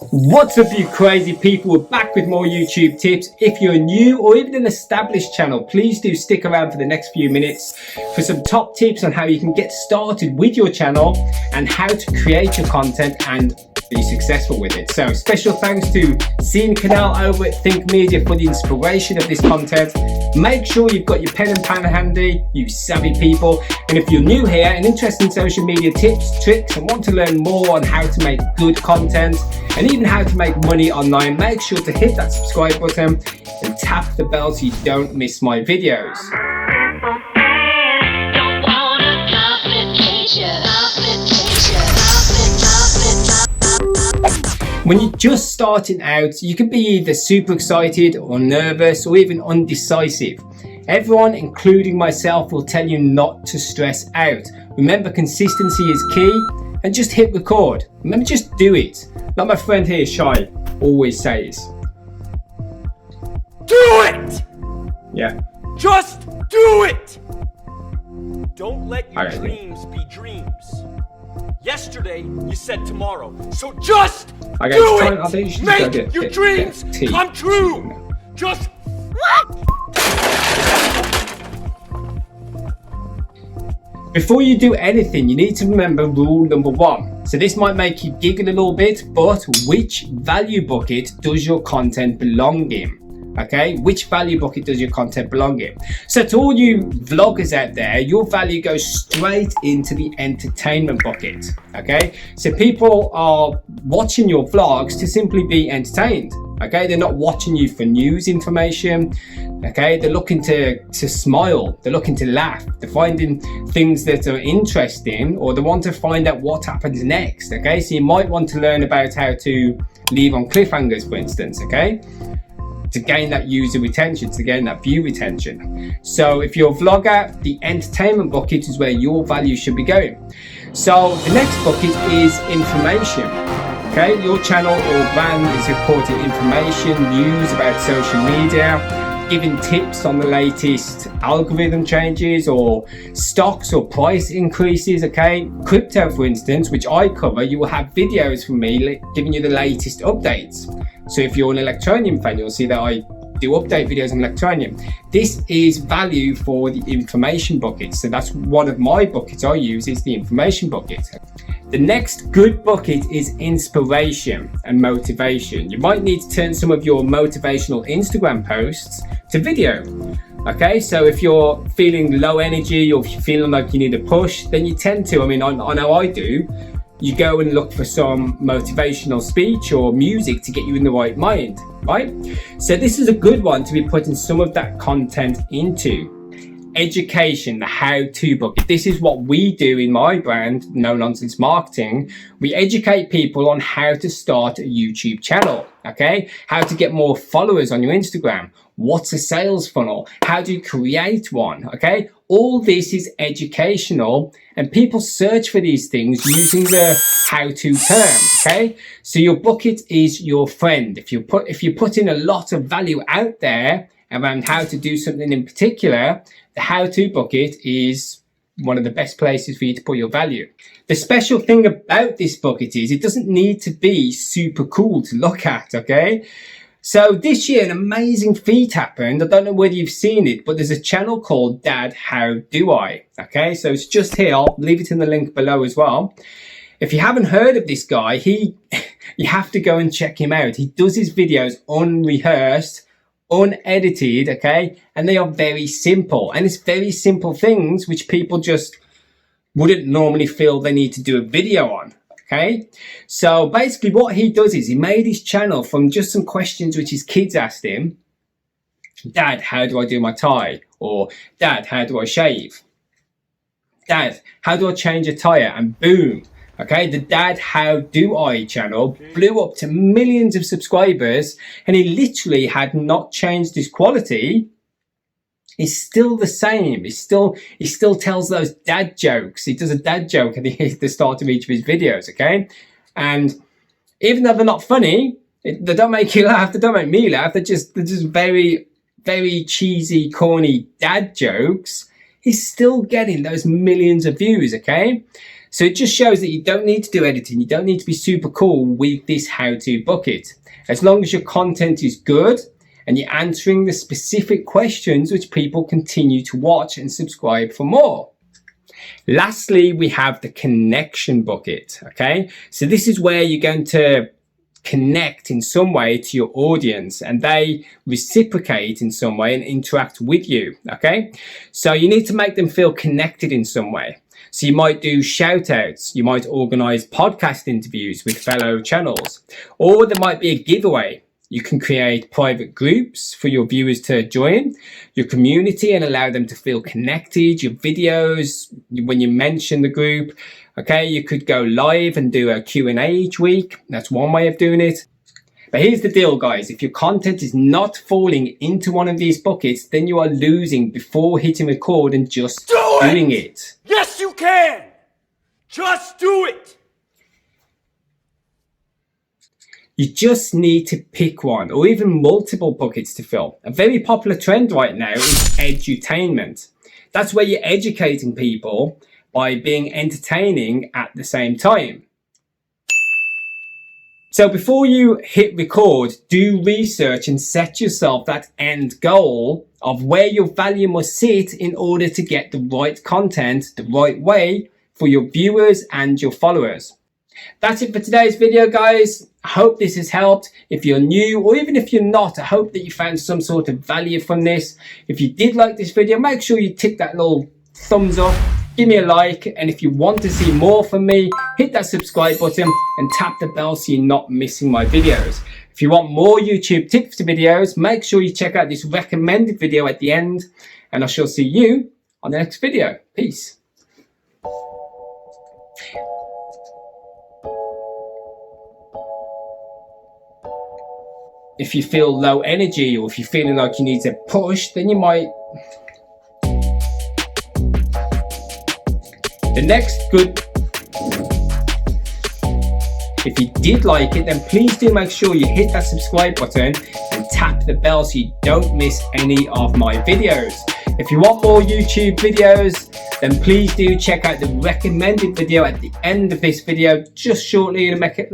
What's up, you crazy people? We're back with more YouTube tips. If you're new or even an established channel, please do stick around for the next few minutes for some top tips on how you can get started with your channel and how to create your content and be successful with it. So special thanks to Seeing Canal over at Think Media for the inspiration of this content. Make sure you've got your pen and pad handy, you savvy people. And if you're new here and interested in social media tips, tricks, and want to learn more on how to make good content and even how to make money online, make sure to hit that subscribe button and tap the bell so you don't miss my videos. When you're just starting out, you can be either super excited or nervous or even undecisive. Everyone, including myself, will tell you not to stress out. Remember, consistency is key, and just hit record. Remember, just do it. Like my friend here, Shy, always says. Do it! Yeah. Just do it! Don't let your dreams be dreams. Yesterday, you said tomorrow. So just do it! Make your dreams come true! Just what? Before you do anything, you need to remember rule number 1. So this might make you giggle a little bit, but which value bucket does your content belong in? Okay, which value bucket does your content belong in? So to all you vloggers out there, your value goes straight into the entertainment bucket. Okay, so people are watching your vlogs to simply be entertained. Okay, they're not watching you for news information. Okay, they're looking to smile, they're looking to laugh, they're finding things that are interesting, or they want to find out what happens next. Okay, so you might want to learn about how to leave on cliffhangers, for instance. Okay, to gain that user retention, to gain that view retention. So if you're a vlogger, the entertainment bucket is where your value should be going. So the next bucket is information. Okay, your channel or brand is reporting information, news about social media, giving tips on the latest algorithm changes or stocks or price increases. Okay, crypto, for instance, which I cover, you will have videos from me giving you the latest updates. So if you're an Electronium fan, you'll see that I do update videos on Electronium. This is value for the information bucket. So that's one of my buckets I use, is the information bucket. The next good bucket is inspiration and motivation. You might need to turn some of your motivational Instagram posts to video. Okay, so if you're feeling low energy or if you're feeling like you need a push, then you tend to, I know I do, you go and look for some motivational speech or music to get you in the right mind, right? So this is a good one to be putting some of that content into. Education, the how-to bucket. This is what we do in my brand, No Nonsense Marketing. We educate people on how to start a YouTube channel, okay? How to get more followers on your Instagram. What's a sales funnel? How do you create one, okay? All this is educational, and people search for these things using the how-to term, okay? So your bucket is your friend. If you put in a lot of value out there around how to do something in particular, the how-to bucket is one of the best places for you to put your value. The special thing about this bucket is it doesn't need to be super cool to look at, okay? So this year, an amazing feat happened. I don't know whether you've seen it, but there's a channel called Dad, How Do I? Okay, so it's just here. I'll leave it in the link below as well. If you haven't heard of this guy, you have to go and check him out. He does his videos unrehearsed, unedited, okay? And they are very simple. And it's very simple things which people just wouldn't normally feel they need to do a video on. Okay, so basically what he does is he made his channel from just some questions which his kids asked him. Dad, how do I do my tie? Or Dad, how do I shave? Dad, how do I change a tire? And boom, okay, the Dad, How Do I channel blew up to millions of subscribers, and he literally had not changed his quality. He's still the same. He still tells those dad jokes. He does a dad joke at the start of each of his videos, okay? And even though they're not funny, they don't make you laugh, they don't make me laugh, they're just very, very cheesy, corny dad jokes, he's still getting those millions of views, okay? So it just shows that you don't need to do editing. You don't need to be super cool with this how-to bucket. As long as your content is good and you're answering the specific questions which people continue to watch and subscribe for more. Lastly, we have the connection bucket, okay? So this is where you're going to connect in some way to your audience and they reciprocate in some way and interact with you, okay? So you need to make them feel connected in some way. So you might do shout outs, you might organize podcast interviews with fellow channels, or there might be a giveaway. You can create private groups for your viewers to join your community and allow them to feel connected. Your videos, when you mention the group, okay, you could go live and do a Q&A each week. That's one way of doing it. But here's the deal, guys. If your content is not falling into one of these buckets, then you are losing before hitting record and just doing it. Yes, you can. Just do it. You just need to pick one or even multiple buckets to fill. A very popular trend right now is edutainment. That's where you're educating people by being entertaining at the same time. So before you hit record, do research and set yourself that end goal of where your value must sit in order to get the right content the right way for your viewers and your followers. That's it for today's video, guys. I hope this has helped. If you're new or even if you're not, I hope that you found some sort of value from this. If you did like this video, make sure you tick that little thumbs up. Give me a like, and if you want to see more from me, hit that subscribe button and tap the bell so you're not missing my videos. If you want more YouTube tips videos, make sure you check out this recommended video at the end, and I shall see you on the next video. Peace. If you feel low energy or if you're feeling like you need to push, then you might... The next good, if you did like it, then please do make sure you hit that subscribe button and tap the bell so you don't miss any of my videos. If you want more YouTube videos, then please do check out the recommended video at the end of this video, just shortly to make it.